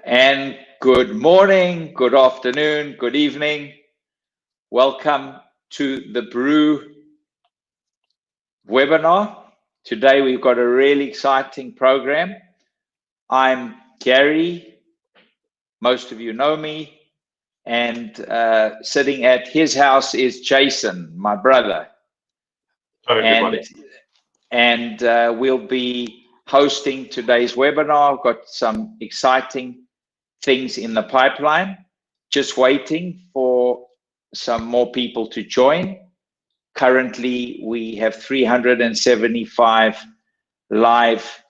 And good morning, good afternoon, good evening. Welcome to the Bru webinar. Today we've got a really exciting program. I'm Gary, most of you know me, and sitting at his house is Jason, my brother. Hello, everybody. And we'll be hosting today's webinar. I've got some exciting things in the pipeline, just waiting for some more people to join. Currently, we have 375 live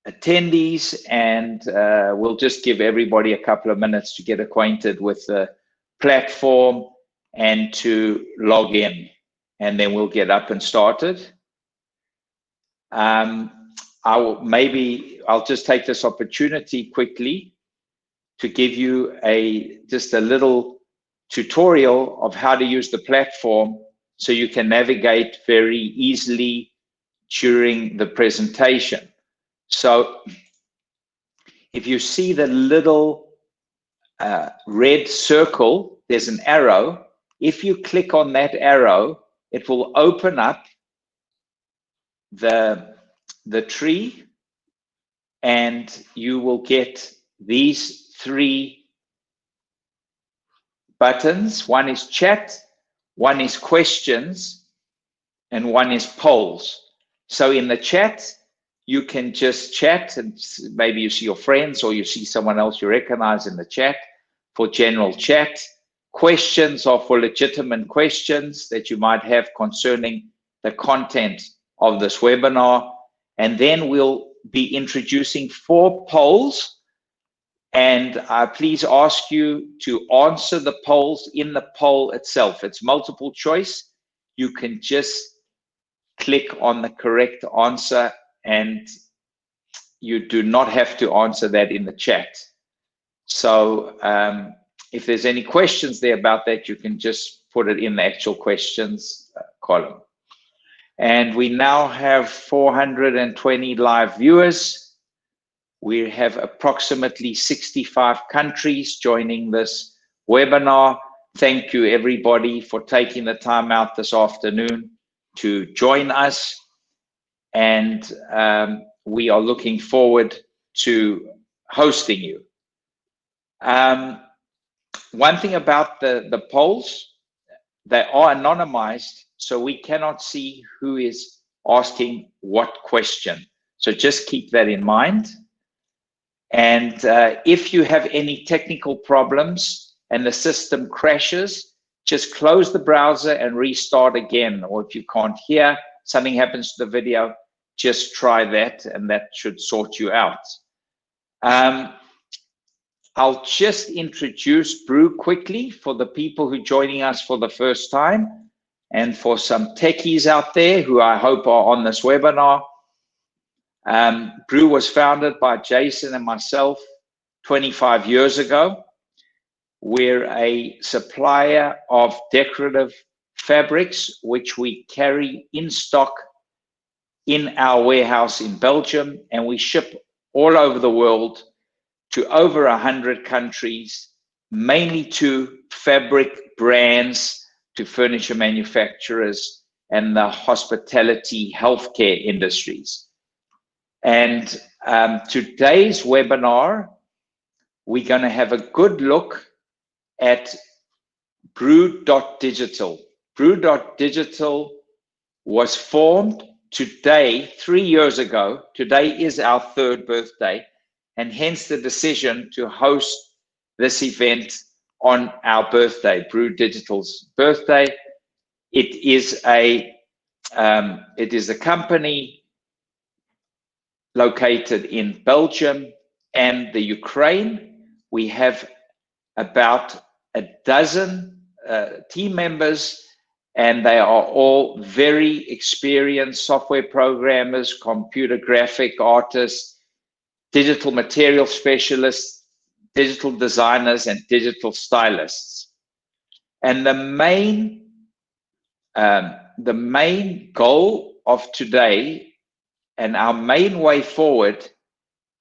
attendees, and we'll just give everybody a couple of minutes to get acquainted with the platform and to log in, and then we'll get up and started. I'll just take this opportunity quickly to give you just a little tutorial of how to use the platform so you can navigate very easily during the presentation. So if you see the little red circle, there's an arrow. If you click on that arrow, it will open up the tree, and you will get these three buttons. One is chat, one is questions, and one is polls. So in the chat, you can just chat, and maybe you see your friends or you see someone else you recognize in the chat for general chat. Questions are for legitimate questions that you might have concerning the content of this webinar. And then we'll be introducing 4 polls, and please ask you to answer the polls in the poll itself. It's multiple choice. You can just click on the correct answer, and you do not have to answer that in the chat. So if there's any questions there about that, you can just put it in the actual questions column. And we now have 420 live viewers. We have approximately 65 countries joining this webinar. Thank you, everybody, for taking the time out this afternoon to join us. And we are looking forward to hosting you. One thing about the polls, they are anonymized, so we cannot see who is asking what question. So just keep that in mind. And if you have any technical problems and the system crashes, just close the browser and restart again. Or if you can't hear, something happens to the video, just try that, and that should sort you out. I'll just introduce Bru quickly for the people who are joining us for the first time, and for some techies out there who I hope are on this webinar. Bru was founded by Jason and myself 25 years ago. We're a supplier of decorative fabrics, which we carry in stock in our warehouse in Belgium, and we ship all over the world to over 100 countries, mainly to fabric brands, to furniture manufacturers, and the hospitality healthcare industries. And today's webinar, we're going to have a good look at Bru Digital. Bru Digital was formed today, 3 years ago. Today is our 3rd birthday, and hence the decision to host this event on our birthday, Bru Digital's birthday. It is a company located in Belgium and the Ukraine. We have about a dozen team members, and they are all very experienced software programmers, computer graphic artists, digital material specialists, digital designers, and digital stylists. And the main goal of today and our main way forward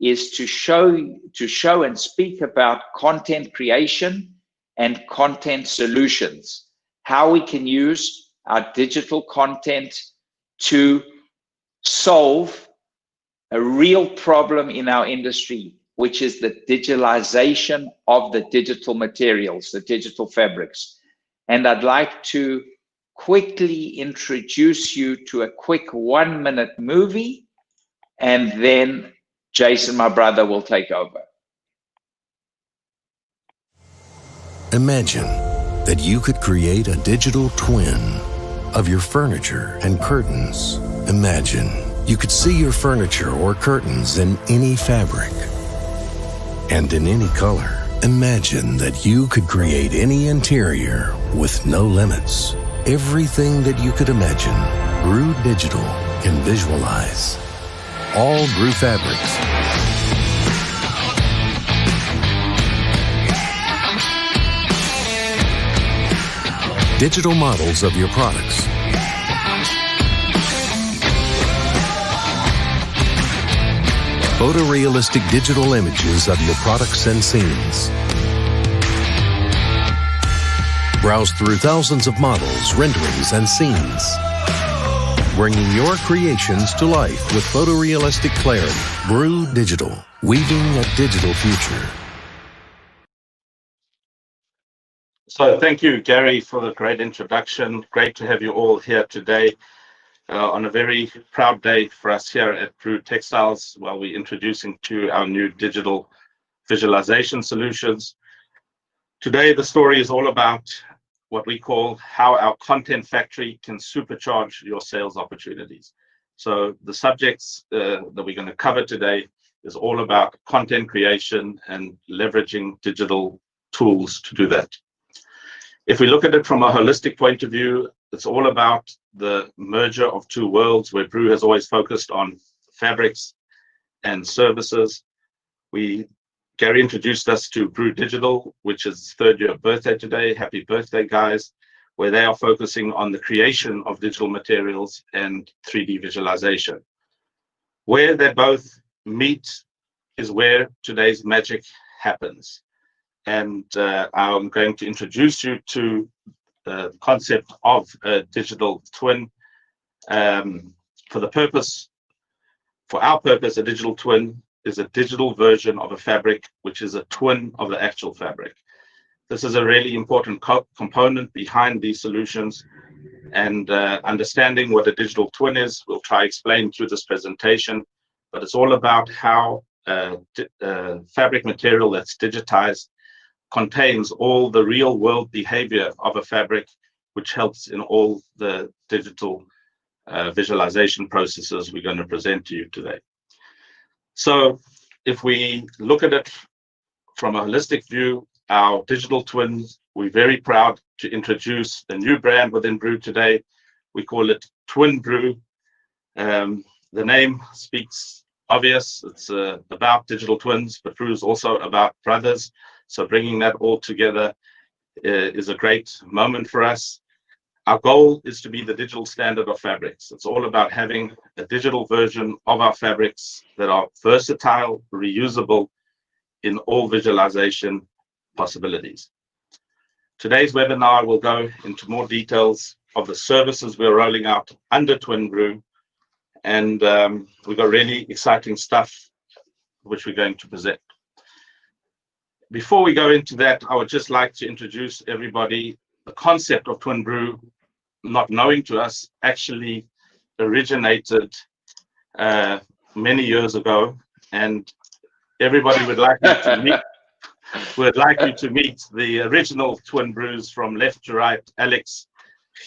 is to show and speak about content creation and content solutions, how we can use our digital content to solve a real problem in our industry, which is the digitalization of the digital materials, the digital fabrics. And I'd like to quickly introduce you to a quick 1-minute movie, and then Jason, my brother, will take over. Imagine that you could create a digital twin of your furniture and curtains. Imagine you could see your furniture or curtains in any fabric and in any color. Imagine that you could create any interior with no limits. Everything that you could imagine, Bru Digital can visualize. All Bru fabrics, digital models of your products, photorealistic digital images of your products and scenes. Browse through thousands of models, renderings, and scenes, bringing your creations to life with photorealistic clarity. Bru Digital, weaving a digital future. So thank you, Gary, for the great introduction. Great to have you all here today on a very proud day for us here at Bru Textiles while we're introducing to our new digital visualization solutions. Today, the story is all about what we call how our content factory can supercharge your sales opportunities. So the subjects that we're going to cover today is all about content creation and leveraging digital tools to do that. If we look at it from a holistic point of view, it's all about the merger of two worlds where Bru has always focused on fabrics and services. Gary introduced us to Bru Digital, which is third year birthday today. Happy birthday, guys, where they are focusing on the creation of digital materials and 3D visualization. Where they both meet is where today's magic happens. And I'm going to introduce you to the concept of a digital twin. For our purpose, a digital twin is a digital version of a fabric, which is a twin of the actual fabric. This is a really important component behind these solutions, and understanding what a digital twin is, we'll try to explain through this presentation, but it's all about how fabric material that's digitized contains all the real world behavior of a fabric, which helps in all the digital visualization processes we're going to present to you today. So if we look at it from a holistic view, our digital twins, we're very proud to introduce a new brand within Bru today. We call it Twin Bru. The name speaks obvious. It's about digital twins, but Bru is also about brothers. So bringing that all together is a great moment for us. Our goal is to be the digital standard of fabrics. It's all about having a digital version of our fabrics that are versatile, reusable in all visualization possibilities. Today's webinar will go into more details of the services we're rolling out under Twin Bru, and we've got really exciting stuff which we're going to present. Before we go into that, I would just like to introduce everybody. The concept of Twin Bru, not knowing to us, actually originated many years ago, and everybody would like you to meet. Would like you to meet the original Twin Brus from left to right: Alex,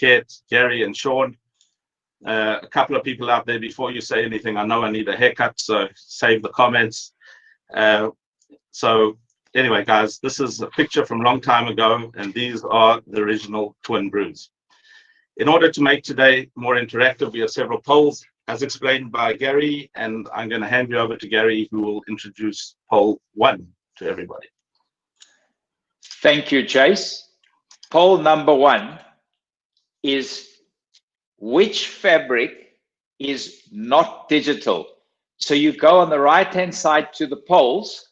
Geert, Gary, and Sean. A couple of people out there. Before you say anything, I know I need a haircut, so save the comments. So anyway, guys, this is a picture from a long time ago, and these are the original Twin Brus. In order to make today more interactive, we have several polls, as explained by Gary, and I'm going to hand you over to Gary, who will introduce poll 1 to everybody. Thank you, Chase. Poll number 1 is: which fabric is not digital? So you go on the right-hand side to the polls,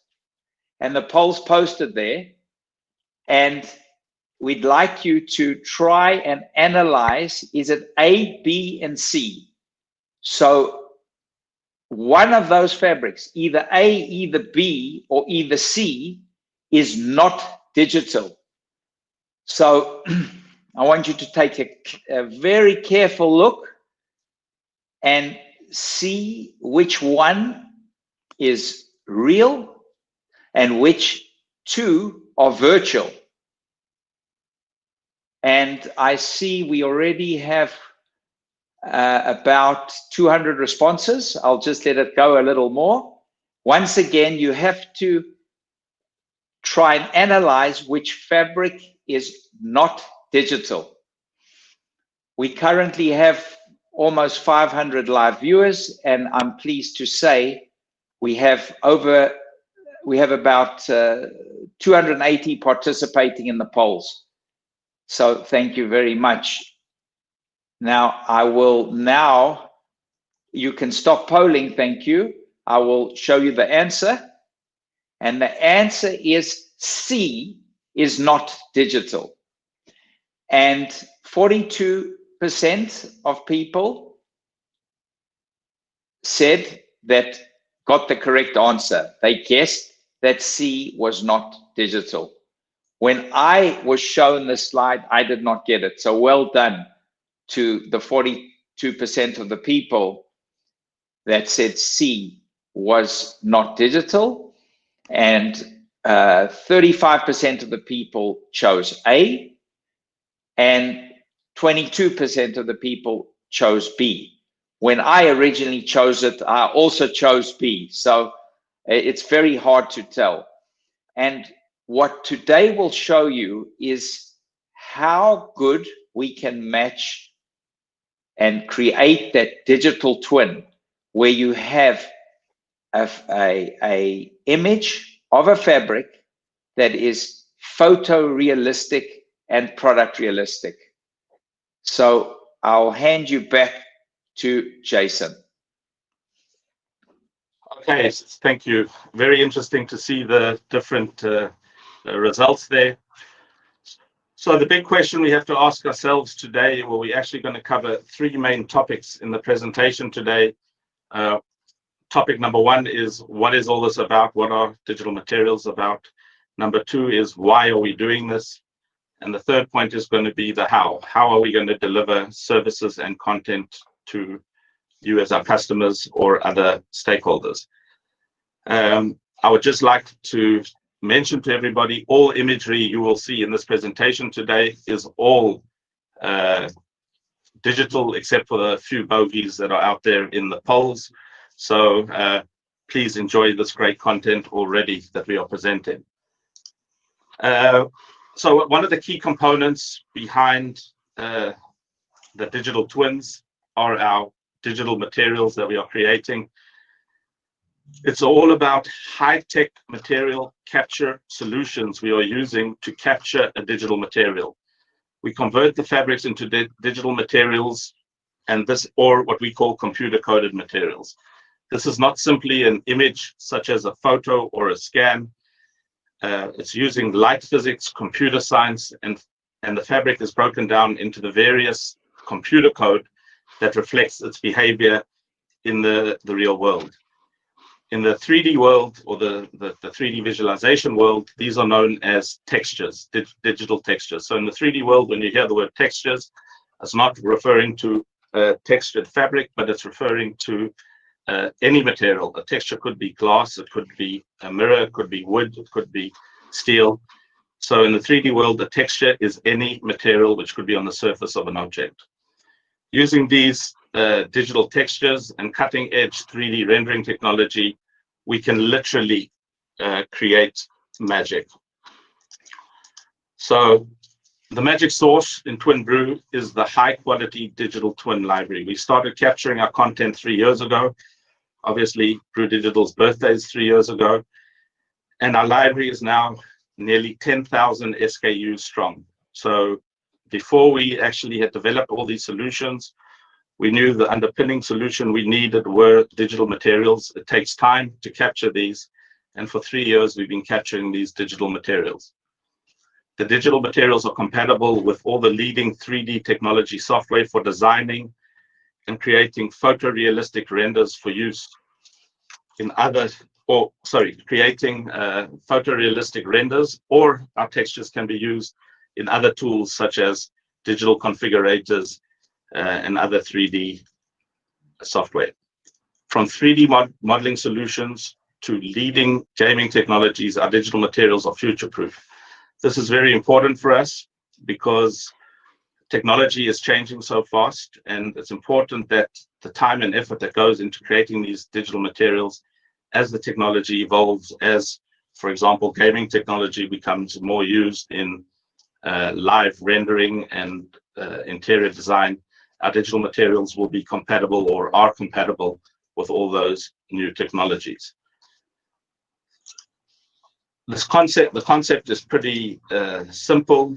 and the polls posted there, and we'd like you to try and analyze, is it A, B, and C? So one of those fabrics, either A, either B, or either C, is not digital. So I want you to take a very careful look and see which one is real and which two are virtual. And I see we already have about 200 responses. I'll just let it go a little more. Once again, you have to try and analyze which fabric is not digital. We currently have almost 500 live viewers, and I'm pleased to say we have about 280 participating in the polls. So thank you very much. Now you can stop polling, thank you. I will show you the answer. And the answer is C, is not digital. And 42% of people said that got the correct answer. They guessed that C was not digital. When I was shown this slide, I did not get it. So well done to the 42% of the people that said C was not digital, and 35% of the people chose A, and 22% of the people chose B. When I originally chose it, I also chose B. So it's very hard to tell. And what today will show you is how good we can match and create that digital twin where you have a image of a fabric that is photorealistic and product realistic. So I'll hand you back to Jason. Okay, thank you. Very interesting to see the different results there. So the big question we have to ask ourselves today, well, we're actually going to cover three main topics in the presentation today. Topic number one is, what is all this about? What are digital materials about? Number two is, why are we doing this? And the third point is going to be the how. How are we going to deliver services and content to you as our customers or other stakeholders? I would just like to mention to everybody, all imagery you will see in this presentation today is all digital, except for the few bogeys that are out there in the polls. So please enjoy this great content already that we are presenting. So one of the key components behind the digital twins are our digital materials that we are creating. It's all about high-tech material capture solutions we are using to capture a digital material. We convert the fabrics into digital materials, and this, or what we call computer-coded materials. This is not simply an image such as a photo or a scan. It's using light physics, computer science, and the fabric is broken down into the various computer code that reflects its behavior in the real world. In the 3D world, or the 3D visualization world, these are known as textures, digital textures. So in the 3D world, when you hear the word textures, it's not referring to textured fabric, but it's referring to any material. A texture could be glass, it could be a mirror, it could be wood, it could be steel. So in the 3D world, the texture is any material which could be on the surface of an object. Using these digital textures and cutting-edge 3D rendering technology, we can literally create magic. So the magic source in TwinBru is the high-quality digital twin library. We started capturing our content 3 years ago. Obviously, Bru Digital's birthday is 3 years ago. And our library is now nearly 10,000 SKUs strong. So before we actually had developed all these solutions, We knew the underpinning solution we needed were digital materials. It takes time to capture these, and for 3 years we've been capturing these digital materials. The digital materials are compatible with all the leading 3D technology software for designing and creating photorealistic renders for use in creating photorealistic renders, or our textures can be used in other tools such as digital configurators and other 3D software. From 3D modeling solutions to leading gaming technologies, our digital materials are future-proof. This is very important for us because technology is changing so fast, and it's important that the time and effort that goes into creating these digital materials as the technology evolves, as, for example, gaming technology becomes more used in live rendering and interior design, our digital materials will be compatible or are compatible with all those new technologies. The concept is pretty simple.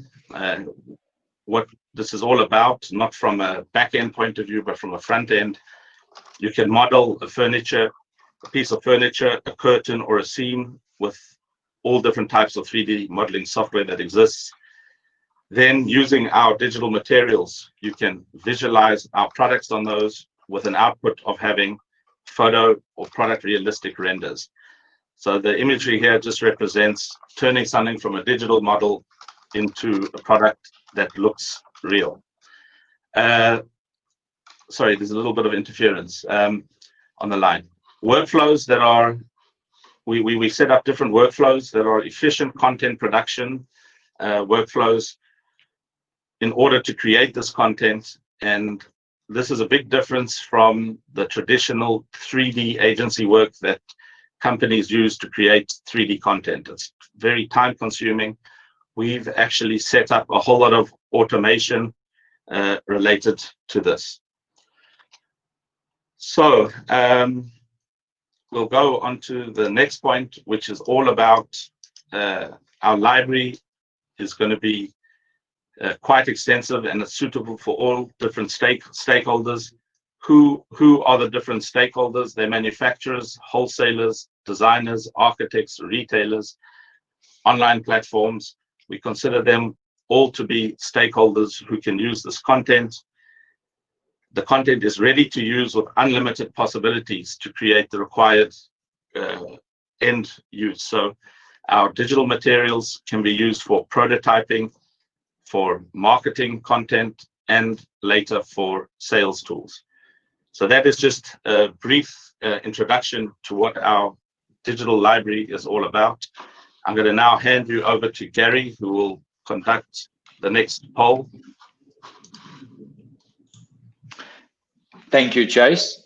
What this is all about, not from a back-end point of view, but from a front end. You can model a piece of furniture, a curtain, or a scene with all different types of 3D modeling software that exists. Then, using our digital materials, you can visualize our products on those with an output of having photo or product realistic renders. So the imagery here just represents turning something from a digital model into a product that looks real. Sorry, there's a little bit of interference on the line. Workflows that are, we set up different workflows that are efficient content production workflows in order to create this content. And this is a big difference from the traditional 3D agency work that companies use to create 3D content. It's very time consuming. We've actually set up a whole lot of automation related to this. So we'll go on to the next point, which is all about our library is going to be quite extensive, and it's suitable for all different stakeholders. Who are the different stakeholders? They're manufacturers, wholesalers, designers, architects, retailers, online platforms. We consider them all to be stakeholders who can use this content. The content is ready to use with unlimited possibilities to create the required end use. So our digital materials can be used for prototyping, for marketing content, and later for sales tools. So that is just a brief introduction to what our digital library is all about. I'm going to now hand you over to Gary, who will conduct the next poll. Thank you, Chase.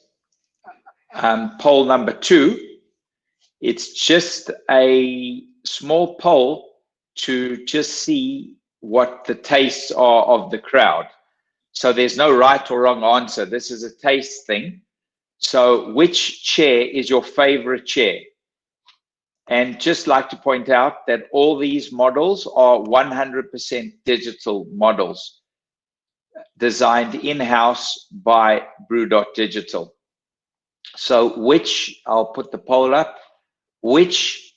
Poll number 2. It's just a small poll to just see what the tastes are of the crowd. So there's no right or wrong answer. This is a taste thing. So which chair is your favorite chair? And just like to point out that all these models are 100% digital models designed in-house by Bru Digital. So which, I'll put the poll up, which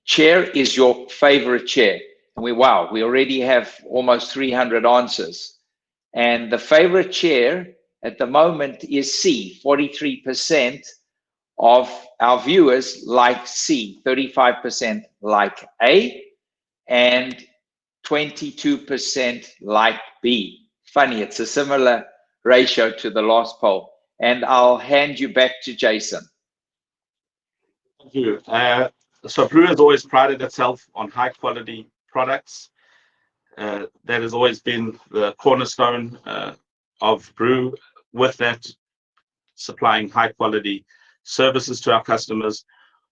chair is your favorite chair? And we already have almost 300 answers. And the favorite chair at the moment is C. 43% of our viewers like C, 35% like A, and 22% like B. Funny, it's a similar ratio to the last poll. And I'll hand you back to Jason. Thank you. So Bru has always prided itself on high quality products. That has always been the cornerstone of Bru. With that, supplying high quality services to our customers.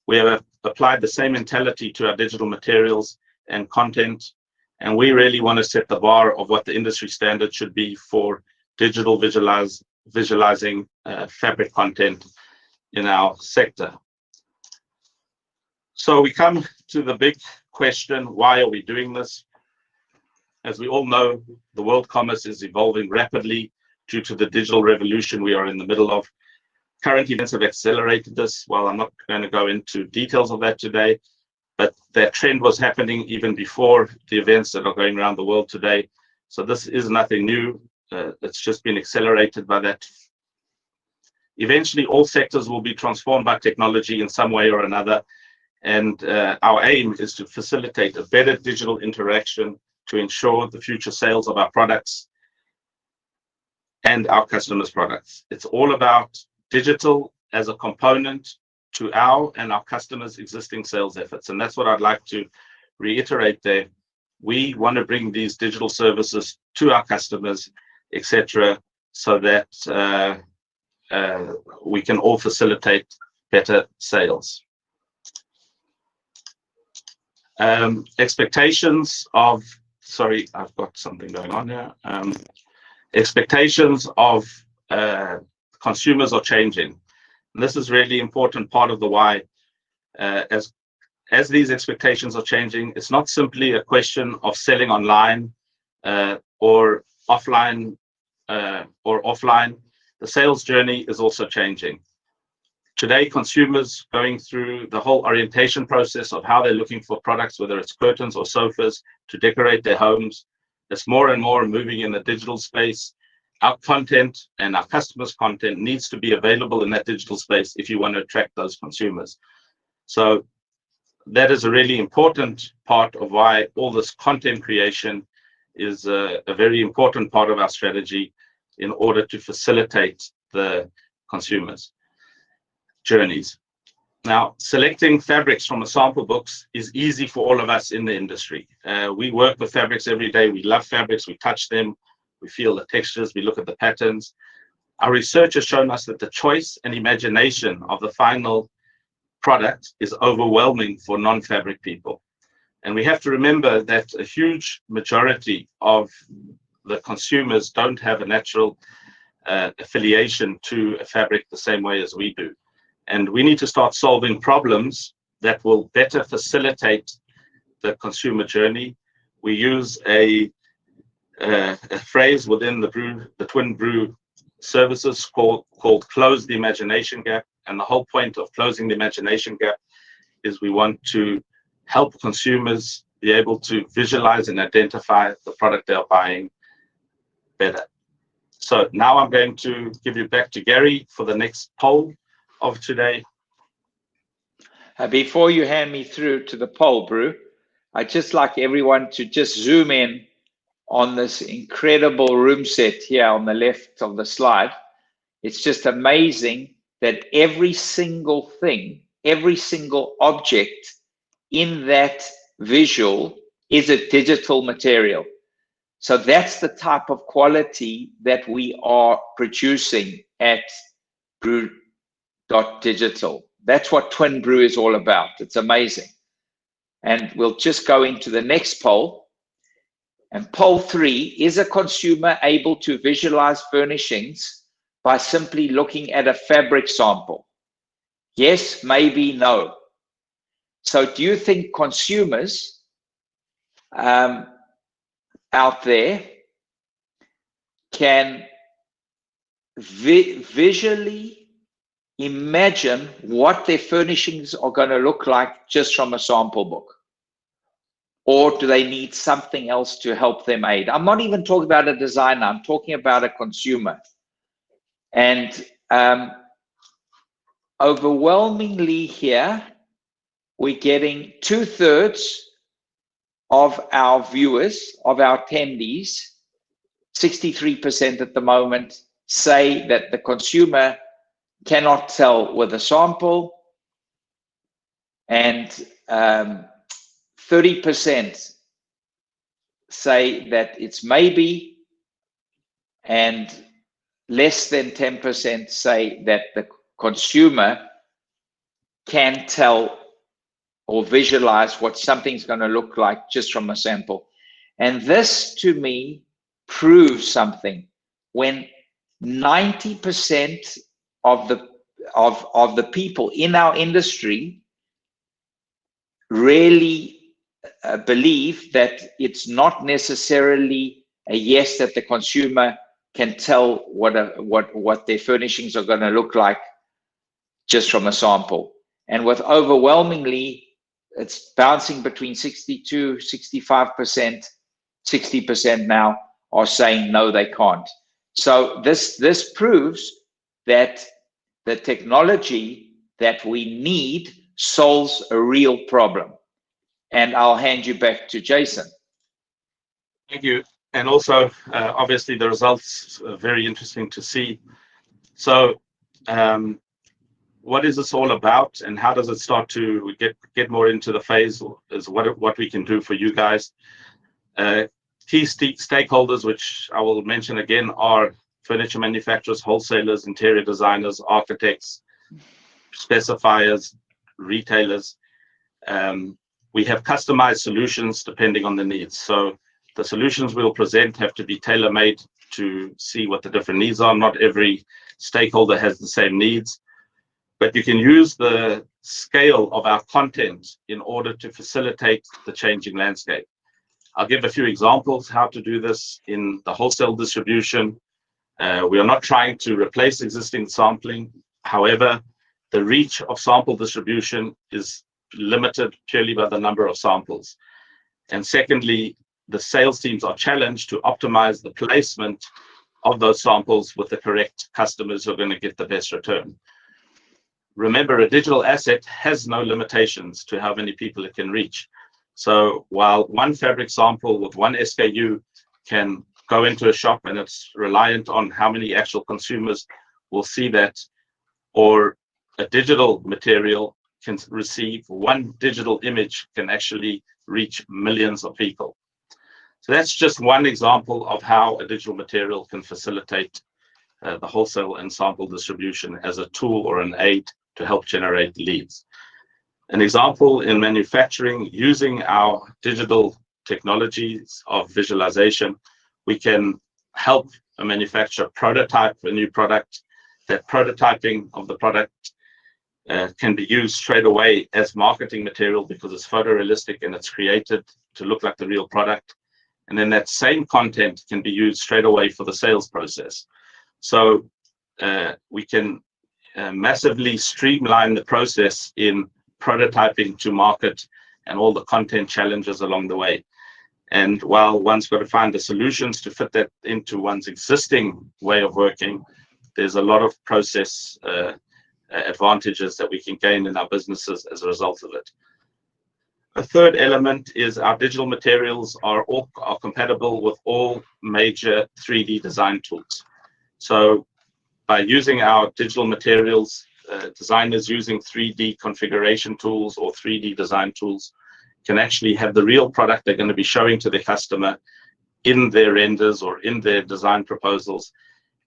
We have applied the same mentality to our digital materials and content, and we really want to set the bar of what the industry standard should be for digital visualizing fabric content in our sector. So we come to the big question, why are we doing this? As we all know, the world commerce is evolving rapidly due to the digital revolution we are in the middle of. Current events have accelerated this. While I'm not going to go into details of that today, but that trend was happening even before the events that are going around the world today. So this is nothing new. It's just been accelerated by that. Eventually, all sectors will be transformed by technology in some way or another. And our aim is to facilitate a better digital interaction to ensure the future sales of our products and our customers' products. It's all about digital as a component to our and our customers' existing sales efforts. And that's what I'd like to reiterate there. We want to bring these digital services to our customers, etc., so that we can all facilitate better sales. Expectations of, sorry, I've got something going on here. Expectations of consumers are changing. And this is really important part of the why. As these expectations are changing, it's not simply a question of selling online or offline. The sales journey is also changing. Today, consumers going through the whole orientation process of how they're looking for products, whether it's curtains or sofas to decorate their homes. It's more and more moving in the digital space. Our content and our customers' content needs to be available in that digital space if you want to attract those consumers. So that is a really important part of why all this content creation is a very important part of our strategy in order to facilitate the consumers' journeys. Now, selecting fabrics from a sample books is easy for all of us in the industry. We work with fabrics every day. We love fabrics. We touch them. We feel the textures. We look at the patterns. Our research has shown us that the choice and imagination of the final product is overwhelming for non-fabric people. And we have to remember that a huge majority of the consumers don't have a natural affiliation to a fabric the same way as we do. And we need to start solving problems that will better facilitate the consumer journey. We use a phrase within the Twin Bru services called close the imagination gap. And the whole point of closing the imagination gap is we want to help consumers be able to visualize and identify the product they're buying better. So now I'm going to give you back to Gary for the next poll of today. Before you hand me through to the poll, Bru, I'd just like everyone to just zoom in on this incredible room set here on the left of the slide. It's just amazing that every single thing, every single object in that visual is a digital material. So that's the type of quality that we are producing at Bru Digital. That's what Twin Bru is all about. It's amazing. And we'll just go into the next poll. And poll 3, is a consumer able to visualize furnishings by simply looking at a fabric sample? Yes, maybe, no. So do you think consumers out there can visually imagine what their furnishings are going to look like just from a sample book? Or do they need something else to help them aid? I'm not even talking about a designer. I'm talking about a consumer. And overwhelmingly here, we're getting 2/3 of our viewers, of our attendees, 63% at the moment, say that the consumer cannot tell with a sample, and 30% say that it's maybe, and less than 10% say that the consumer can tell or visualize what something's going to look like just from a sample. And this, to me, proves something. When 90% of the people in our industry really believe that it's not necessarily a yes that the consumer can tell what their furnishings are going to look like just from a sample. And with overwhelmingly, it's bouncing between 62, 65%, 60% now are saying no, they can't. So this proves that the technology that we need solves a real problem. And I'll hand you back to Jason. Thank you. And also, obviously, the results are very interesting to see. So, what is this all about, and how does it start to get more into the phase? Is what we can do for you guys. Key stakeholders, which I will mention again, are furniture manufacturers, wholesalers, interior designers, architects, specifiers, retailers. We have customized solutions depending on the needs. So the solutions we'll present have to be tailor-made to see what the different needs are. Not every stakeholder has the same needs, but you can use the scale of our content in order to facilitate the changing landscape. I'll give a few examples how to do this in the wholesale distribution. We are not trying to replace existing sampling. However, the reach of sample distribution is limited purely by the number of samples. And secondly, the sales teams are challenged to optimize the placement of those samples with the correct customers who are going to get the best return. Remember, a digital asset has no limitations to how many people it can reach. So while one fabric sample with one SKU can go into a shop and it's reliant on how many actual consumers will see that, or a digital material can receive one digital image can actually reach millions of people. So that's just one example of how a digital material can facilitate the wholesale and sample distribution as a tool or an aid to help generate leads. An example in manufacturing, using our digital technologies of visualization, we can help a manufacturer prototype a new product. That prototyping of the product can be used straight away as marketing material because it's photorealistic and it's created to look like the real product. And then that same content can be used straight away for the sales process. So we can massively streamline the process in prototyping to market and all the content challenges along the way. And while one's got to find the solutions to fit that into one's existing way of working, there's a lot of process advantages that we can gain in our businesses as a result of it. A third element is our digital materials are compatible with all major 3D design tools. So by using our digital materials, designers using 3D configuration tools or 3D design tools can actually have the real product they're going to be showing to the customer in their renders or in their design proposals.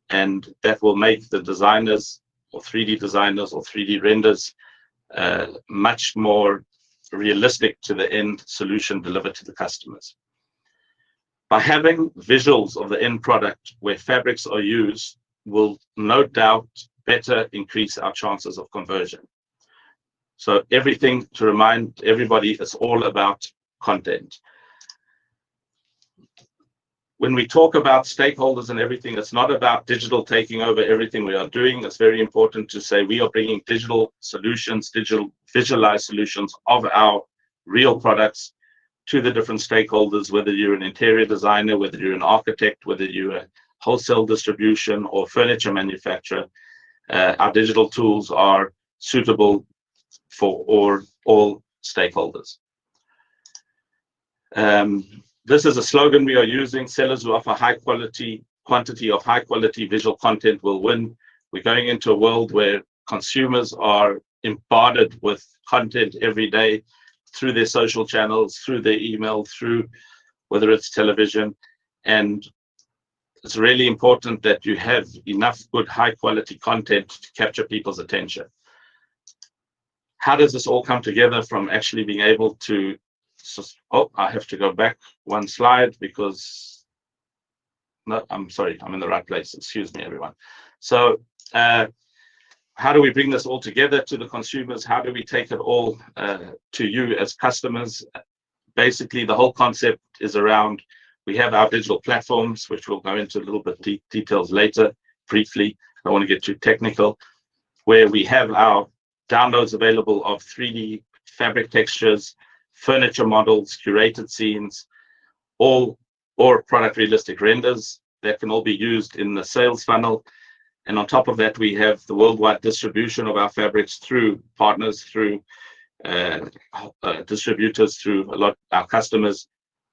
And that will make the designers or 3D designers or 3D renders much more realistic to the end solution delivered to the customers. By having visuals of the end product where fabrics are used will no doubt better increase our chances of conversion. So everything, to remind everybody, is all about content. When we talk about stakeholders and everything, it's not about digital taking over everything we are doing. It's very important to say we are bringing digital solutions, digital visualized solutions of our real products to the different stakeholders, whether you're an interior designer, whether you're an architect, whether you're a wholesale distribution or furniture manufacturer. Our digital tools are suitable for all stakeholders. This is a slogan we are using: sellers who offer high quality, quantity of high quality visual content will win. We're going into a world where consumers are bombarded with content every day through their social channels, through their email, through whether it's television. And it's really important that you have enough good high quality content to capture people's attention. How does this all come together from actually being able to, oh, I have to go back one slide because, no, I'm sorry, I'm in the right place. Excuse me, everyone. So how do we bring this all together to the consumers? How do we take it all to you as customers? basically the whole concept is around, we have our digital platforms, which we'll go into a little bit details later, briefly. I don't want to get too technical, where we have our downloads available of 3D fabric textures, furniture models, curated scenes, or product realistic renders that can all be used in the sales funnel. And on top of that, we have the worldwide distribution of our fabrics through partners, through distributors, through our customers,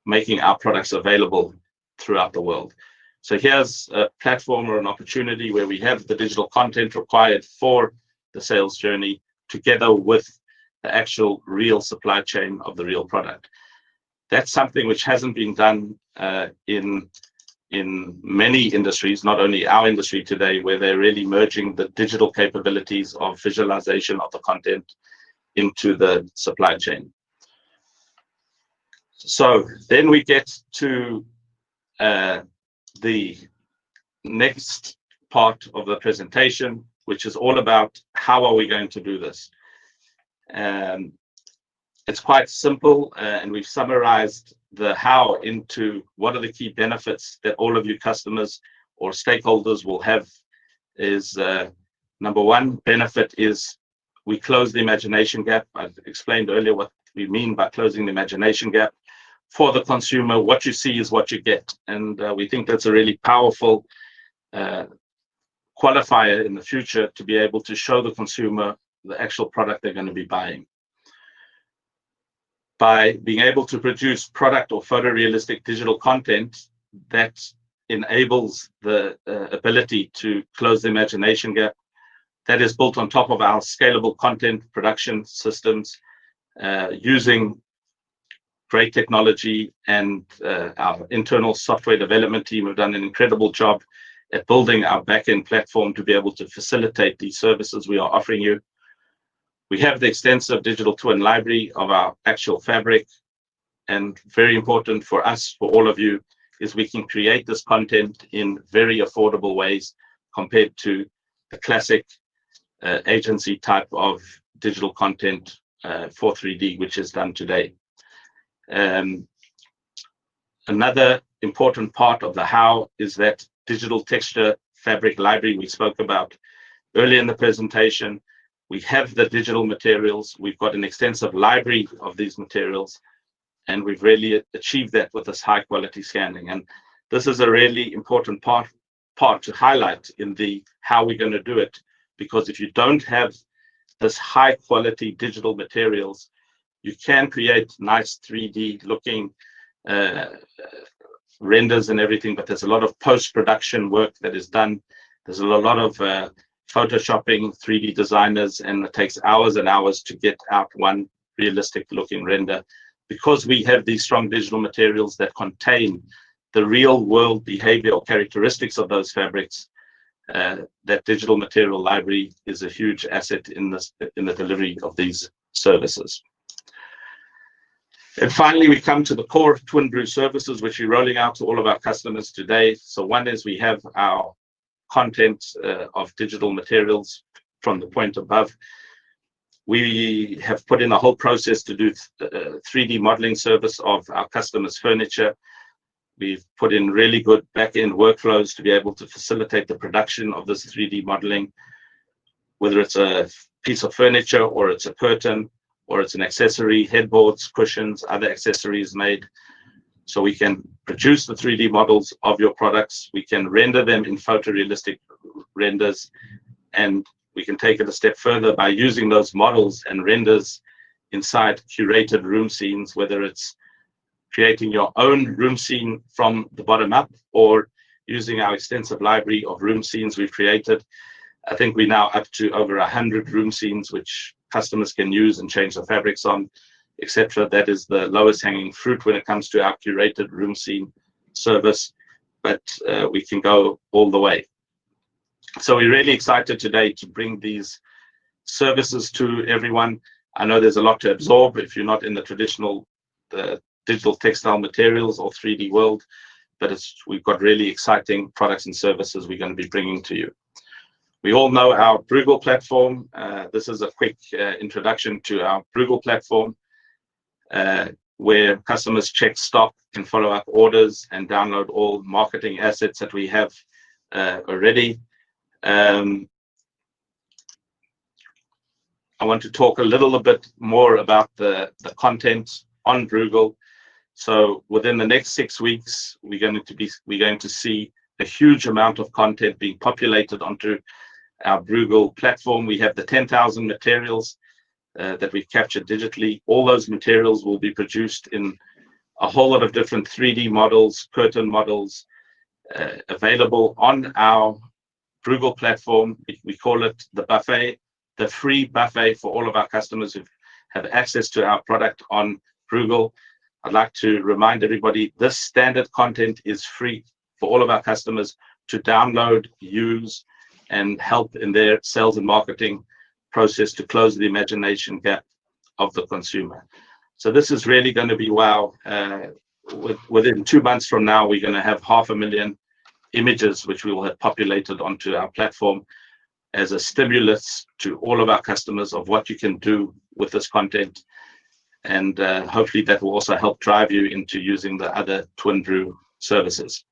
making our products available throughout the world. So here's a platform or an opportunity where we have the digital content required for the sales journey together with the actual real supply chain of the real product. That's something which hasn't been done in many industries, not only our industry today, where they're really merging the digital capabilities of visualization of the content into the supply chain. So then we get to the next part of the presentation, which is all about how are we going to do this. It's quite simple, and we've summarized the how into what are the key benefits that all of you customers or stakeholders will have. Is number one benefit is we close the imagination gap. I've explained earlier what we mean by closing the imagination gap. For the consumer, what you see is what you get, and we think that's a really powerful qualifier in the future to be able to show the consumer the actual product they're going to be buying. By being able to produce product or photorealistic digital content that enables the ability to close the imagination gap, that is built on top of our scalable content production systems, using great technology, and our internal software development team have done an incredible job at building our backend platform to be able to facilitate these services we are offering you. We have the extensive digital twin library of our actual fabric, and very important for us, for all of you, is we can create this content in very affordable ways compared to the classic agency type of digital content for 3D, which is done today. Another important part of the how is that digital texture fabric library we spoke about earlier in the presentation. We have the digital materials, we've got an extensive library of these materials, and we've really achieved that with this high quality scanning. And this is a really important part to highlight in the how we're going to do it, because if you don't have this high quality digital materials, you can create nice 3D looking renders and everything, but there's a lot of post-production work that is done. There's a lot of photoshopping, 3D designers, and it takes hours and hours to get out one realistic looking render. Because we have these strong digital materials that contain the real world behavioral characteristics of those fabrics, that digital material library is a huge asset in the delivery of these services. And finally, we come to the core Twin Bru services, which we're rolling out to all of our customers today. So one is we have our content of digital materials from the point above. We have put in a whole process to do 3D modeling service of our customers' furniture. We've put in really good back-end workflows to be able to facilitate the production of this 3D modeling, whether it's a piece of furniture or it's a curtain or it's an accessory, headboards, cushions, other accessories made. So we can produce the 3D models of your products. We can render them in photorealistic renders, and we can take it a step further by using those models and renders inside curated room scenes, whether it's creating your own room scene from the bottom up or using our extensive library of room scenes we've created. I think we're now up to over 100 room scenes which customers can use and change the fabrics on, etc. That is the lowest hanging fruit when it comes to our curated room scene service, but we can go all the way. So we're really excited today to bring these services to everyone. I know there's a lot to absorb if you're not in the traditional digital textile materials or 3D world, but we've got really exciting products and services we're going to be bringing to you. We all know our Bruegel platform. This is a quick introduction to our Bruegel platform. where customers check stock and follow up orders and download all marketing assets that we have already. I want to talk a little bit more about the content on Bruegel. So within the next 6 weeks, we're going to see a huge amount of content being populated onto our Bruegel platform. We have the 10,000 materials that we've captured digitally. All those materials will be produced in a whole lot of different 3D models, curtain models, available on our Bruegel platform. We call it the buffet, the free buffet for all of our customers who have access to our product on Bruegel. I'd like to remind everybody, this standard content is free for all of our customers to download, use, and help in their sales and marketing process to close the imagination gap of the consumer. So this is really going to be wow. Within 2 months from now, we're going to have 500,000 images which we will have populated onto our platform as a stimulus to all of our customers of what you can do with this content. And hopefully that will also help drive you into using the other TwinBrew services.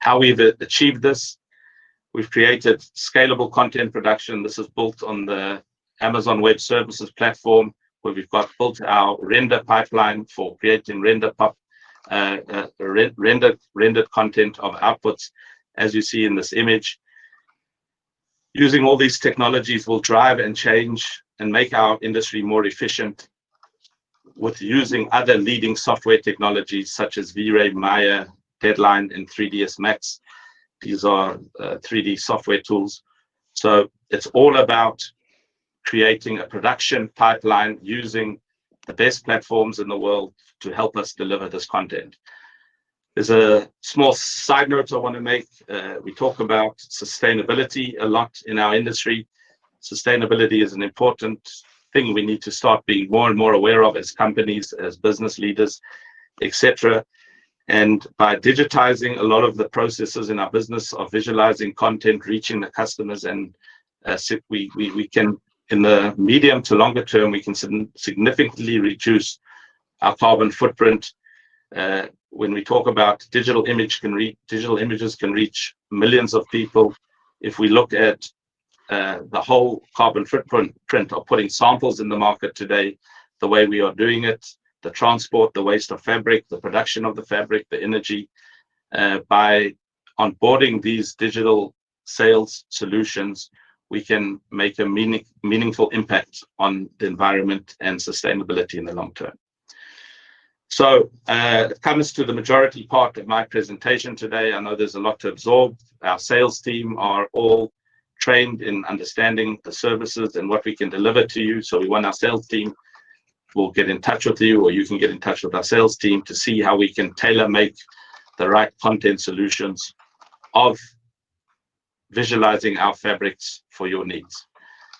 How we've achieved this, we've created scalable content production. This is built on the Amazon Web Services platform, where we've got built our render pipeline for creating rendered content of outputs, as you see in this image. Using all these technologies will drive and change and make our industry more efficient, with using other leading software technologies such as V-Ray, Maya, Deadline, and 3ds Max. These are 3D software tools. So it's all about creating a production pipeline using the best platforms in the world to help us deliver this content. There's a small side note I want to make. We talk about sustainability a lot in our industry. Sustainability is an important thing we need to start being more and more aware of as companies, as business leaders, etc. And by digitizing a lot of the processes in our business of visualizing content, reaching the customers, and we can, in the medium to longer term, we can significantly reduce our carbon footprint. When we talk about digital images can reach millions of people. If we look at the whole carbon footprint of putting samples in the market today, the way we are doing it, the transport, the waste of fabric, the production of the fabric, the energy, by onboarding these digital sales solutions, we can make a meaningful impact on the environment and sustainability in the long term. So it comes to the majority part of my presentation today. I know there's a lot to absorb. Our sales team are all trained in understanding the services and what we can deliver to you. So we want our sales team will get in touch with you, or you can get in touch with our sales team to see how we can tailor make the right content solutions of visualizing our fabrics for your needs.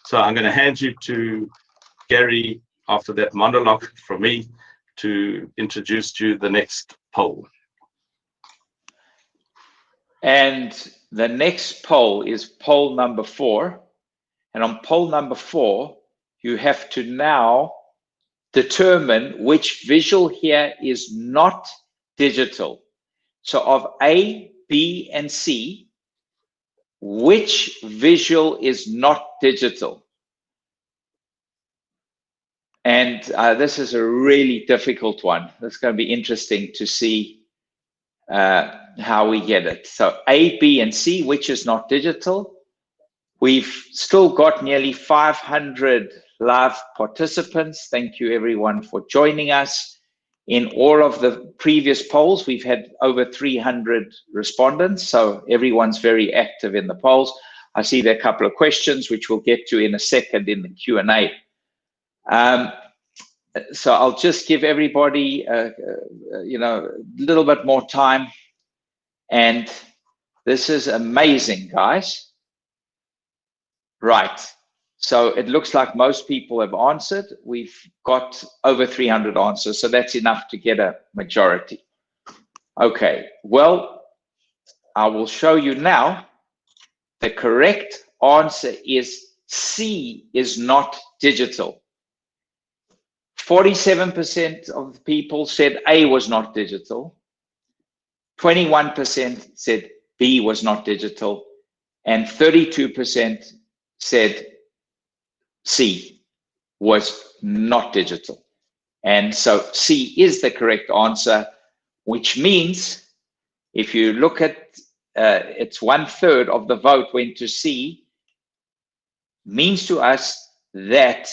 So I'm going to hand you to Gary after that monologue from me to introduce to you the next poll. And the next poll is poll number 4. And on poll number 4, you have to now determine which visual here is not digital. So of A, B, and C, which visual is not digital? And this is a really difficult one. It's going to be interesting to see how we get it. So A, B, and C, which is not digital? We've still got nearly 500 live participants. Thank you everyone for joining us. In all of the previous polls, we've had over 300 respondents, so everyone's very active in the polls. I see there are a couple of questions, which we'll get to in a second in the Q&A. So I'll just give everybody, a little bit more time. And this is amazing, guys. Right. So it looks like most people have answered. We've got over 300 answers, so that's enough to get a majority. Okay, well, I will show you now. The correct answer is C, is not digital. 47% of the people said A was not digital, 21% said B was not digital, and 32% said C was not digital. And so C is the correct answer, which means if you look at it's 1/3 of the vote went to C, means to us that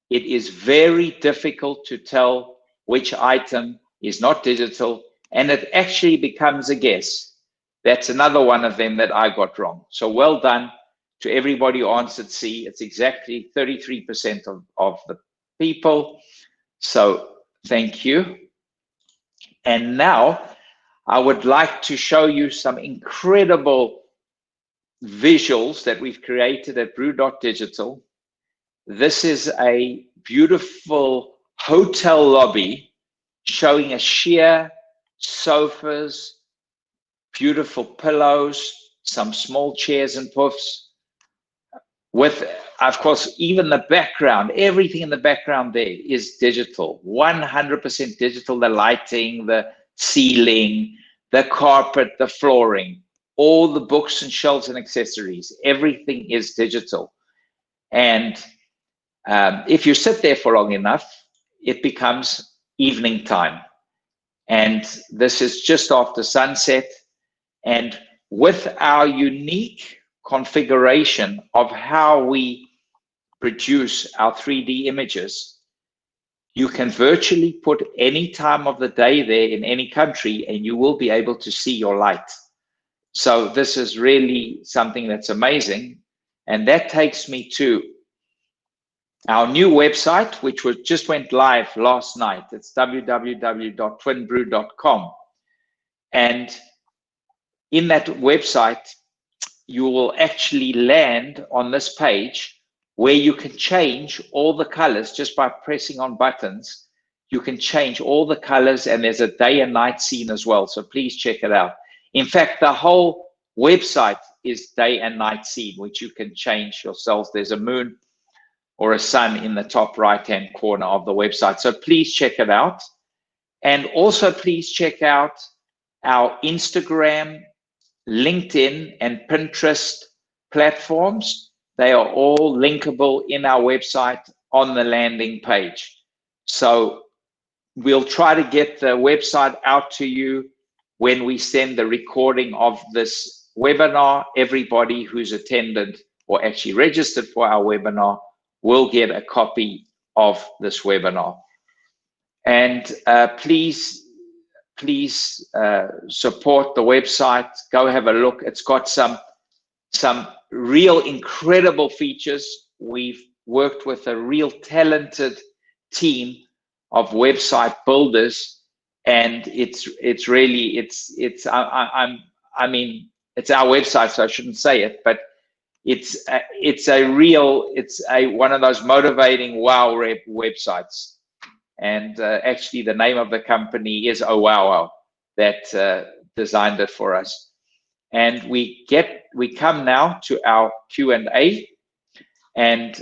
it is very difficult to tell which item is not digital, and it actually becomes a guess. That's another one of them that I got wrong. So well done to everybody who answered C. It's exactly 33% of the people. So thank you. And now I would like to show you some incredible visuals that we've created at Bru Digital. This is a beautiful hotel lobby showing a sheer, sofas, beautiful pillows, some small chairs and puffs, with, of course, even the background, everything in the background there is digital, 100% digital, the lighting, the ceiling, the carpet, the flooring, all the books and shelves and accessories, everything is digital. And if you sit there for long enough, it becomes evening time. And this is just after sunset. And with our unique configuration of how we produce our 3D images, you can virtually put any time of the day there in any country and you will be able to see your light. So this is really something that's amazing. And that takes me to our new website, which just went live last night. It's www.twinbru.com. And in that website, you will actually land on this page where you can change all the colors just by pressing on buttons. You can change all the colors, and there's a day and night scene as well. So please check it out. In fact, the whole website is day and night scene, which you can change yourselves. There's a moon or a sun in the top right-hand corner of the website. So please check it out. And also please check out our Instagram, LinkedIn, and Pinterest platforms. They are all linkable in our website on the landing page. So we'll try to get the website out to you when we send the recording of this webinar. Everybody who's attended or actually registered for our webinar will get a copy of this webinar. And please support the website. Go have a look. It's got some real incredible features. We've worked with a real talented team of website builders, and it's our website, so I shouldn't say it, but it's one of those motivating wow websites. And actually, the name of the company is Oh Wow Wow that designed it for us. And we come now to our Q&A, and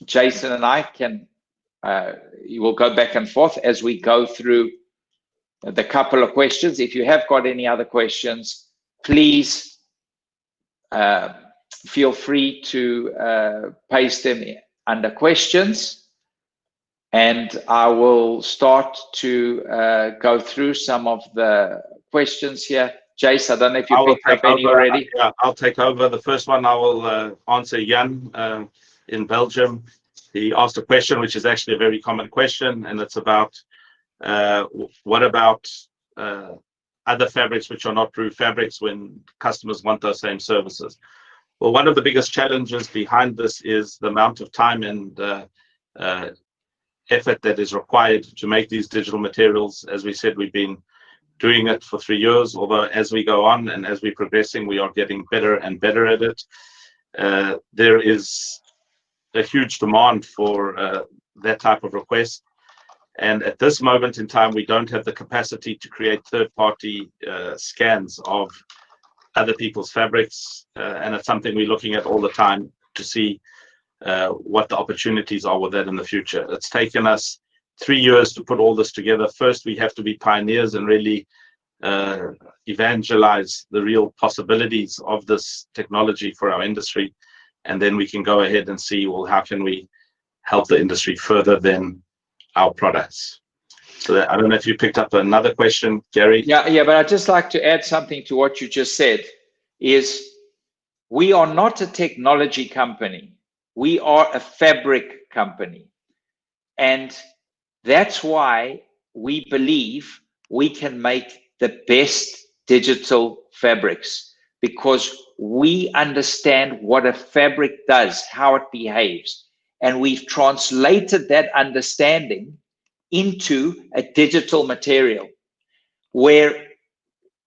Jason and I you will go back and forth as we go through the couple of questions. If you have got any other questions, please feel free to paste them under questions. And I will start to go through some of the questions here. Jace, I don't know if you picked up any already. Yeah, I'll take over. The first one I will answer. Jan in Belgium. He asked a question, which is actually a very common question, and it's about what about other fabrics which are not Bru fabrics when customers want those same services? Well, one of the biggest challenges behind this is the amount of time and effort that is required to make these digital materials. As we said, we've been doing it for 3 years, although as we go on and as we're progressing, we are getting better and better at it. There is a huge demand for that type of request. And at this moment in time, we don't have the capacity to create third-party scans of other people's fabrics. And it's something we're looking at all the time to see what the opportunities are with that in the future. It's taken us 3 years to put all this together. First, we have to be pioneers and really evangelize the real possibilities of this technology for our industry. And then we can go ahead and see, well, how can we help the industry further than our products? So I don't know if you picked up another question, Gary. Yeah, but I'd just like to add something to what you just said, is we are not a technology company. We are a fabric company. And that's why we believe we can make the best digital fabrics, because we understand what a fabric does, how it behaves. And we've translated that understanding into a digital material, where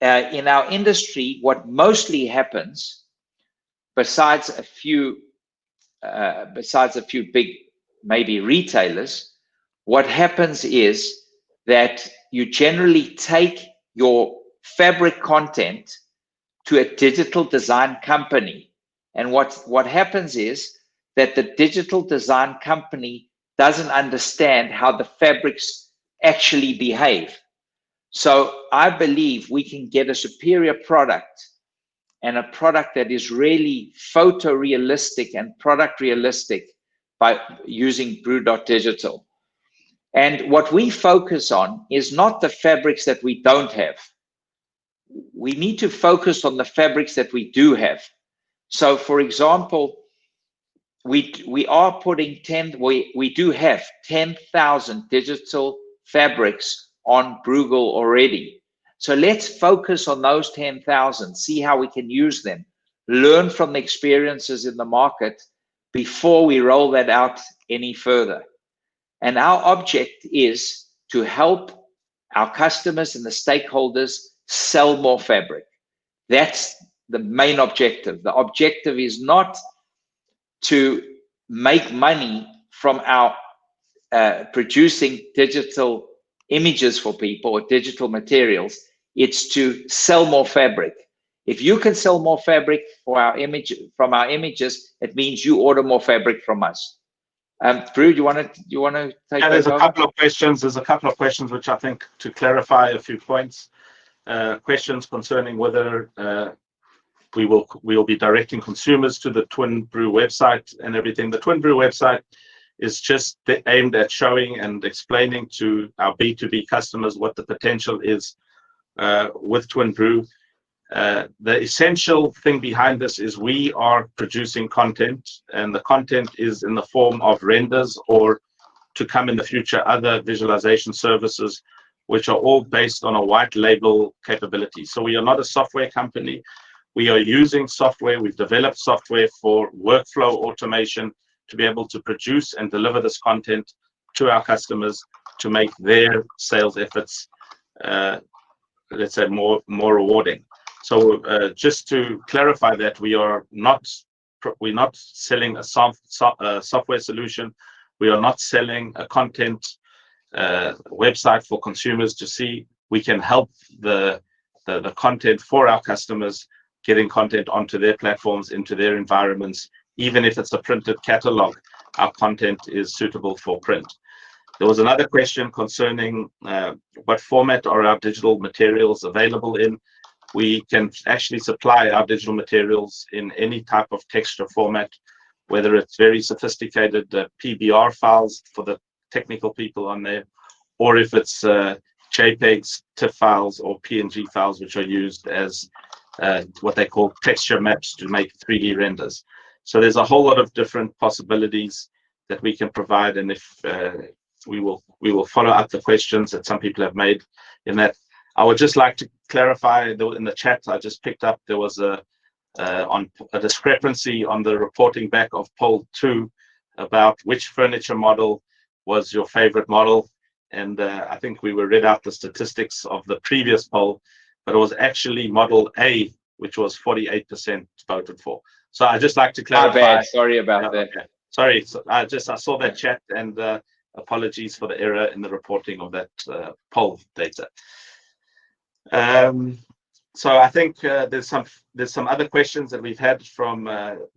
in our industry, what mostly happens, besides a few big maybe retailers, what happens is that you generally take your fabric content to a digital design company, and what happens is that the digital design company doesn't understand how the fabrics actually behave. So I believe we can get a superior product, and a product that is really photorealistic and product realistic by using Bru Digital. And what we focus on is not the fabrics that we don't have. We need to focus on the fabrics that we do have. So for example, we are putting we do have 10,000 digital fabrics on Bruegel already. So let's focus on those 10,000, see how we can use them, learn from the experiences in the market before we roll that out any further. And our object is to help our customers and the stakeholders sell more fabric. That's the main objective. The objective is not to make money from our producing digital images for people or digital materials. It's to sell more fabric. If you can sell more fabric for our images, it means you order more fabric from us. Bru, you want to take? Yeah, there's a couple of questions. There's a couple of questions which I think, to clarify a few points, questions concerning whether we will be directing consumers to the Twin Bru website and everything. The Twin Bru website is just aimed at showing and explaining to our B2B customers what the potential is with Twin Bru. The essential thing behind this is we are producing content, and the content is in the form of renders, or to come in the future, other visualization services, which are all based on a white label capability. So we are not a software company. We are using software. We've developed software for workflow automation to be able to produce and deliver this content to our customers to make their sales efforts, let's say, more rewarding. So just to clarify that, we're not selling a software solution. We are not selling a content website for consumers to see. We can help the content for our customers, getting content onto their platforms, into their environments. Even if it's a printed catalog, our content is suitable for print. There was another question concerning what format are our digital materials available in. We can actually supply our digital materials in any type of texture format, whether it's very sophisticated PBR files for the technical people on there, or if it's JPEGs, TIFF files, or PNG files, which are used as what they call texture maps to make 3D renders. So there's a whole lot of different possibilities that we can provide, and if we will follow up the questions that some people have made in that. I would just like to clarify, in the chat I just picked up, there was a discrepancy on the reporting back of poll 2 about which furniture model was your favorite model, and I think we were read out the statistics of the previous poll, but it was actually model A, which was 48% voted for. So I just like to clarify. My bad. Sorry about that. Okay. Sorry, so I saw that chat, and apologies for the error in the reporting of that poll data. So I think there's some other questions that we've had from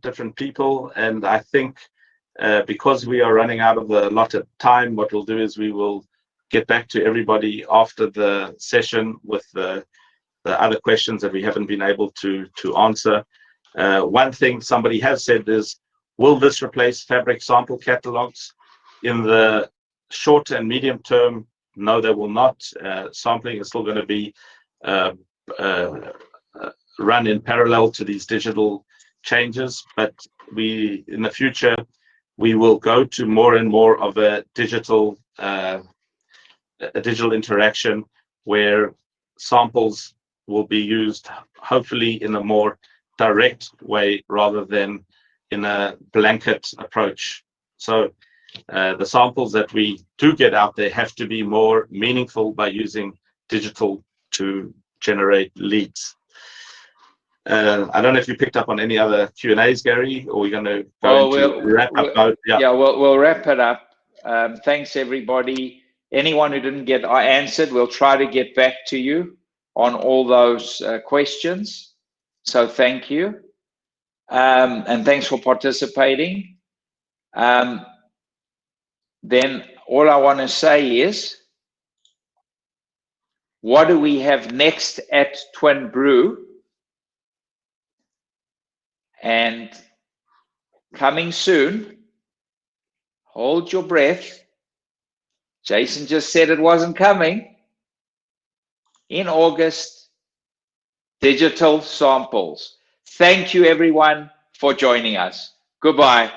different people, and I think Because we are running out of the allotted time, what we'll do is we will get back to everybody after the session with the other questions that we haven't been able to answer. One thing somebody has said is, will this replace fabric sample catalogs? In the short and medium term, no, they will not. Sampling is still going to be run in parallel to these digital changes, but in the future, we will go to more and more of a digital interaction where samples will be used hopefully in a more direct way rather than in a blanket approach. So the samples that we do get out there have to be more meaningful by using digital to generate leads. I don't know if you picked up on any other Q&As, Gary, or we're going to go into wrap-up mode. Yeah, we'll wrap it up. Thanks, everybody. Anyone who didn't get answered, we'll try to get back to you on all those questions. So thank you. And thanks for participating. Then all I want to say is, what do we have next at Twin Bru? And coming soon, hold your breath. Jason just said it wasn't coming. In August, digital samples. Thank you, everyone, for joining us. Goodbye.